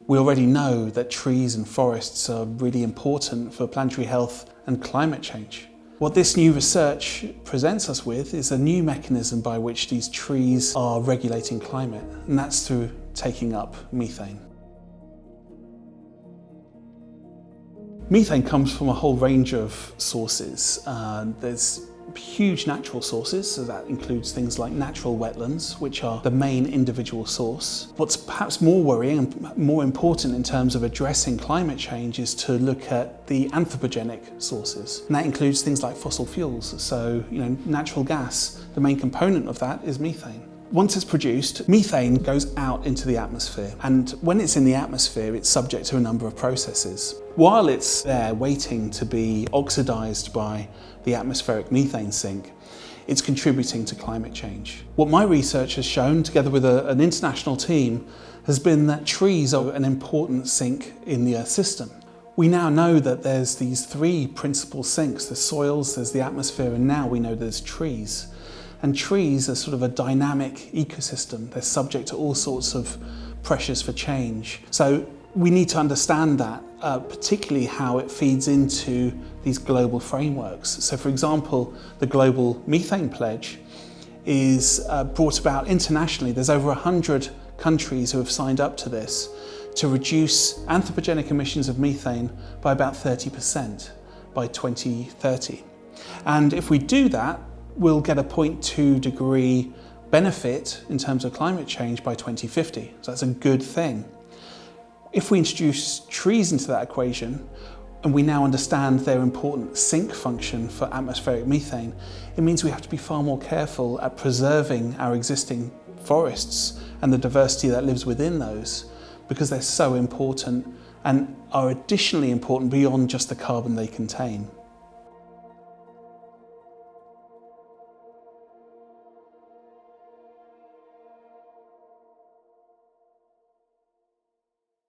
We already know that trees and forests are really important for planetary health and climate change. What this new research presents us with is a new mechanism by which these trees are regulating climate, and that's through taking up methane. Methane comes from a whole range of sources. There's huge natural sources, so that includes things like natural wetlands, which are the main individual source. What's perhaps more worrying and more important in terms of addressing climate change is to look at the anthropogenic sources. And that includes things like fossil fuels. So, natural gas, the main component of that is methane. Once it's produced, methane goes out into the atmosphere, and when it's in the atmosphere, it's subject to a number of processes. While it's there waiting to be oxidized by the atmospheric methane sink, it's contributing to climate change. What my research has shown, together with an international team, has been that trees are an important sink in the Earth system. We now know that there's these three principal sinks: there's soils, there's the atmosphere, and now we know there's trees. And trees are sort of a dynamic ecosystem. They're subject to all sorts of pressures for change. So we need to understand that, particularly how it feeds into these global frameworks. So for example, the Global Methane Pledge is brought about internationally. There's over 100 countries who have signed up to this to reduce anthropogenic emissions of methane by about 30% by 2030. And if we do that, we'll get a 0.2 degree benefit in terms of climate change by 2050. So that's a good thing. If we introduce trees into that equation, and we now understand their important sink function for atmospheric methane, it means we have to be far more careful at preserving our existing forests and the diversity that lives within those, because they're so important and are additionally important beyond just the carbon they contain.